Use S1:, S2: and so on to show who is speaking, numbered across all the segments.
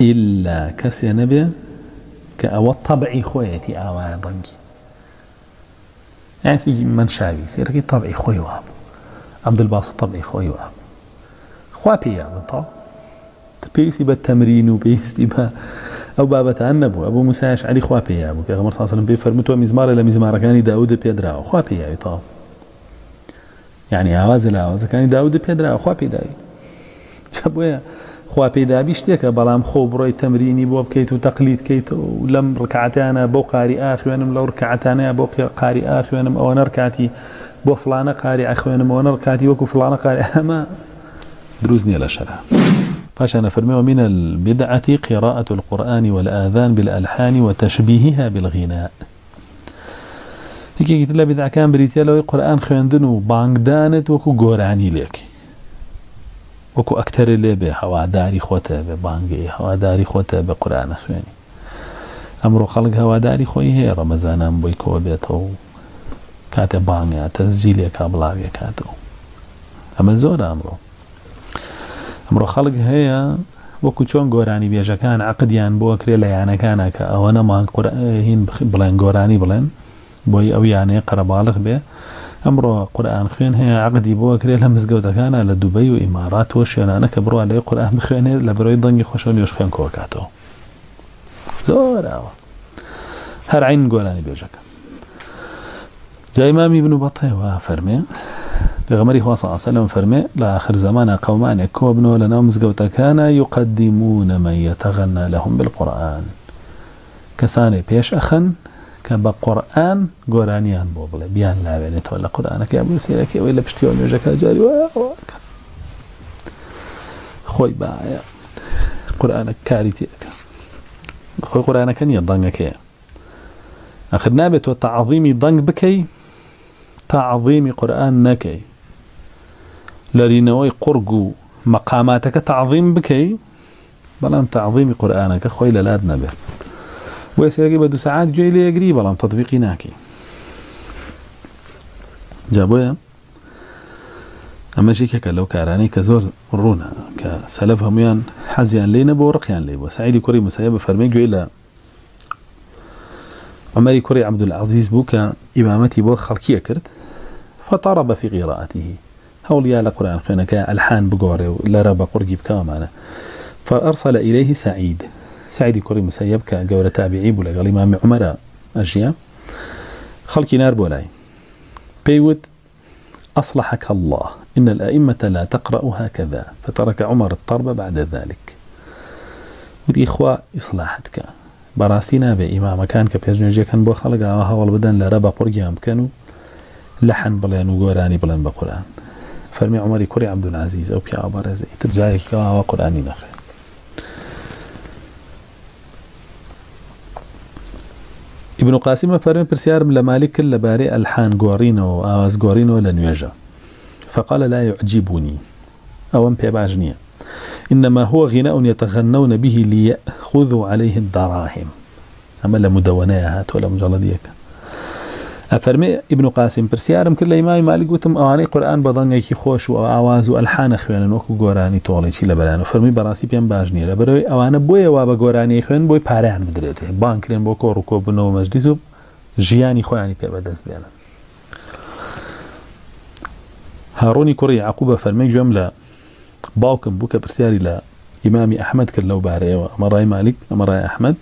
S1: إلا كسي نبي كأو طبعي خويتي آوان ضنجي يعني سيجي من شاوي سيركي طبعي خوي واب عبد الباسط طبعي خوي واب خوا بيا بطا بيسي بالتمرين وبيسي با أو بابة النبو أبو موسى أشعري خوا بيا أبو بيغمر صلى الله عليه وسلم بيفرمتوا مزمار إلى مزمار كان داود بيدرا خوا بيا بطا يعني آواز الآواز كان داود بيدرا خوا بيداي شابويا خوا بيدا بيشتيك بلام خو بروي تمريني بو بكيت وتقليد كيت ولم ركعتانا بو قاري آخر وانم لو ركعتانا بو قاري آخر وانم أو نركعتي بو فلانة قاري آخر وانم أو نركعتي وكو فلانة قاري أما دروزني على شرها فاشا فرمي ومن البدعة قراءة القرآن والآذان بالألحان وتشبيهها بالغناء هيك قلت له بدعة كان بريتيا لو القرآن خواندن وبانك دانت وكو قوراني ليك وكو أكتر اللي به هواداري خوته ببانجي هواداري خوته بقرآن خواني أمرو خلق هواداري خوي هي رمضان بويكو بيتو كاتب بانجي تسجيلي كابلاغي كاتو أما زور أمرو خلق هي وكو چون قوراني بيجا كان عقديان بو أكري ليانا كان كأوانا ما هين بلان قوراني بلان بوي أو يعني قربالغ به أمر قرآن خوين هي عقدي بو كري لها مزقوتا كان لدبي وإمارات وشينا كبروا عليه قرآن بخوين لبروي ضنجي خوشون يوش خوين كوكاتو زورا هر عين قولاني بيجاك جاء إمام ابن بطة وفرمي بغمري هو صلى الله عليه وسلم فرمي لآخر زمان قومان يكوبنوا لنا مزقوتا كان يقدمون من يتغنى لهم بالقرآن كساني بيش أخن كبقرآن قرانيان بوبله بيان لا بين تولى قرآنك يا ابو سيرك ولا بشتيون يجاك جاري خوي بايا قرآنك كاريتيك خوي قرآنك ني ضنك يا اخر نابت وتعظيمي ضنك بكي تعظيمي قرآن نكي لرينوي قرقو مقاماتك تعظيم بكي بلان تعظيمي قرآنك خوي للاد نبه ويسيرقي بدو ساعات جاي لي قريبا لان تطبيقي ناكي جابويا اما شيكا لو كاراني كزور رونا كسلف هميان حزيان لينا بو رقيان لي وسعيدي كوري مسيب فرمي جاي لا عمري كوري عبد العزيز بوكا امامتي بو خلقيه كرت فطرب في قراءته هوليا لقران خينك الحان بقوري لا ربا قرقي بكامانه فارسل اليه سعيد كوري مسيب كجورة تابعي بولا قال إمام عمر أجيا خلقي نار بولاي بيود أصلحك الله إن الأئمة لا تقرأ هكذا فترك عمر الطرب بعد ذلك ودي إخوة إصلاحتك براسينا بإمام كان كبيزنجي كان بو خلق هاول بدن لربا قرقيام كانوا لحن بلان وقوراني بلان بقرآن فرمي عمري كوري عبد العزيز أو بيا عبارة ترجعي كوا قرآني نخير ابن قاسم فرمي برسيار لمالك لباري الحان غورينو آواز غورينو لنيجا فقال لا يعجبني أو بيباجنيا إنما هو غناء يتغنون به ليأخذوا عليه الدراهم أما لمدونيات ولا مجلديك أفرمي ابن قاسم برسيارم كل إمام مالك وتم أواني قرآن بضن يكي خوش وآواز والحان أخوانا وكو غوراني طولي شي لبلانو فرمي براسي بيان باجنيا لبروي أوانا بويا وابا غوراني أخوان بوي باريان بدريته بانكرين بوكو ركو بنو مجلسو جياني خواني بيبادز بيانا هاروني كوري يعقوب فرمي جملة باوكم بوكا برسياري لا إمامي أحمد كاللو باري وأمراي مالك أمراي أحمد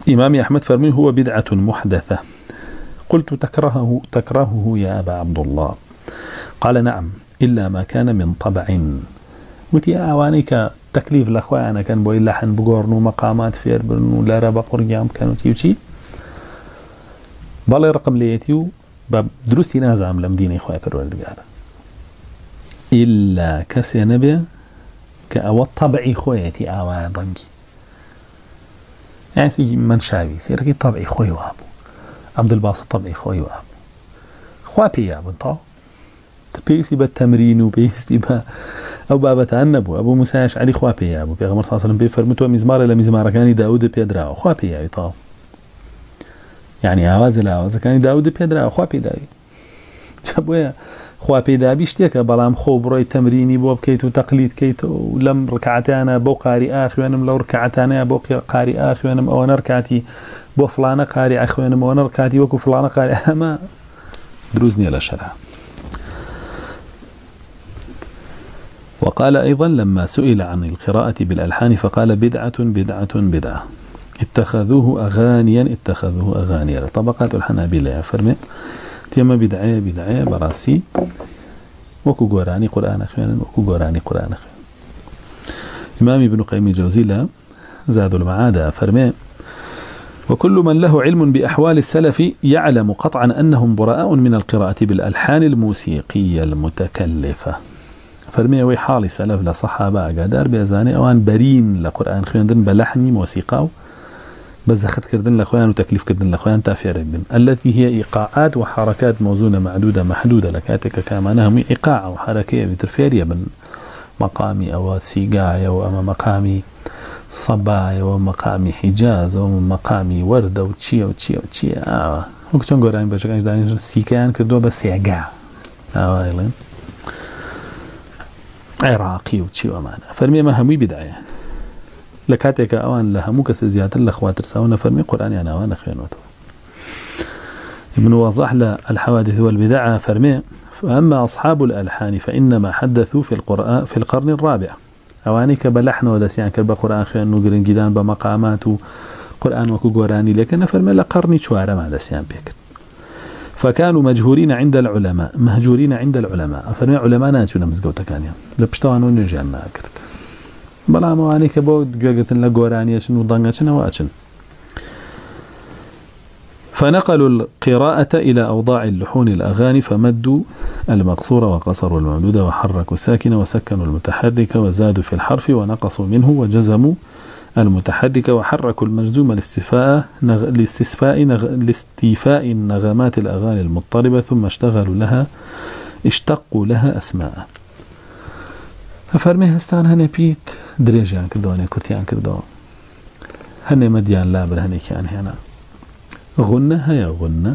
S1: إمامي أحمد فرمي هو بدعة محدثة قلت تكرهه يا أبا عبد الله قال نعم إلا ما كان من طبع وتي أوانيك تكليف الأخوة كان بوي لحن بقورنو مقامات فير برنو لا ربا قرقيام كانوا تيوشي بالي رقم ليتيو باب دروسي نازعم لمدينة إخوة بالوالدقارة إلا كسي نبي كأو طبعي خويتي آوان ضنجي يعني سيجي من شاوي سيركي طبعي خوي وابو عبد الباسط طبعي خوي وابو خوا بيا بنطا بيسي بالتمرين وبيسي با أو بابة النبو أبو موسى أشعري خوا بيا أبو بيغمر صلى الله عليه وسلم بيفرمتوا مزمار إلى مزمار كان داود بيدرا خوا بيا يطاو يعني آواز الآواز كان داود بيدرا خوا بيداي شابويا خوا پیدا بیشتێکە بەڵام خۆ بڕۆی تەمرینی بۆ بکەیت و تەقلید کەیت و لەم ڕکعاتانە بۆ قاری ئاخوێنم لەو ڕکعاتانەیە بۆ قاری ئاخوێنم ئەوە نەڕکاتی بۆ فلانە قاری ئاخوێنم ئەوە نەڕکاتی وەکو فلانە قاری ئەمە دروست نییە لە شەرع. وقال أيضا لما سئل عن القراءة بالألحان فقال بدعة اتخذوه أغانيا طبقات الحنابلة فرمي تيما بدعية براسي وكو قراني قرآن أخيانا إمام ابن قيم الجوزي لا زاد المعاد فرمي وكل من له علم بأحوال السلف يعلم قطعا أنهم براء من القراءة بالألحان الموسيقية المتكلفة. فرمي وي حالي سلف لصحابة قادر بيزاني أوان برين لقرآن خياندن بلحني موسيقى بزخت كردن لخوان وتكليف كردن لخوان تافير بن التي هي إيقاعات وحركات موزونة معدودة محدودة لكاتك كامانهم إيقاع وحركية بترفيرية من مقامي أو سيقاية وأما مقامي صبايا ومقامي حجاز ومقامي وردة وتشي وكتون قرآن باشكانش دانيش سيكان كردوا بس يقع أوائلين عراقي وتشي ومانا فرمي ما همي بداية لكاتك أوان لهمو كس زيادة لأخواتر ساونا فرمي قرآن يعني أوان خيانوته. ابن وضح الحوادث والبدع فرمي فأما أصحاب الألحان فإنما حدثوا في القرن الرابع أواني كبلحن ودسيان كرب قرآن خيان نقرن جدان بمقامات قرآن وكو قراني لكن فرمي لقرن شوارع مع دسيان بيكر فكانوا مهجورين عند العلماء فرمي علماء ناتشونا مزقوتا كانيا لبشتوانو نرجعنا ناكرت بلا مواني كبود جوجتن لقرانيشن وضنجتن واتشن. فنقلوا القراءة إلى أوضاع اللحون الأغاني فمدوا المقصور وقصروا الممدود وحركوا الساكن وسكنوا المتحرك وزادوا في الحرف ونقصوا منه وجزموا المتحرك وحركوا المجزوم لاستيفاء النغمات الأغاني المضطربة ثم اشتقوا لها أسماء. ففرمي هستان هني بيت دريجان كردواني كرتيان كردوان هني مديان لابر هني كان هنا غنة هيا غنة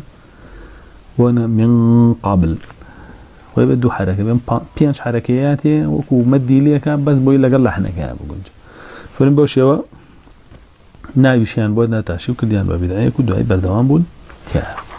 S1: وانا من قبل ويبدو حركة بيانش حركياتي وكو مدي لي كان بس بوي لقل لحنا كان بقولج فرم بوشيوا نايبشيان بودنا تاشيو كديان ببداية كدو اي بردوان بود تيا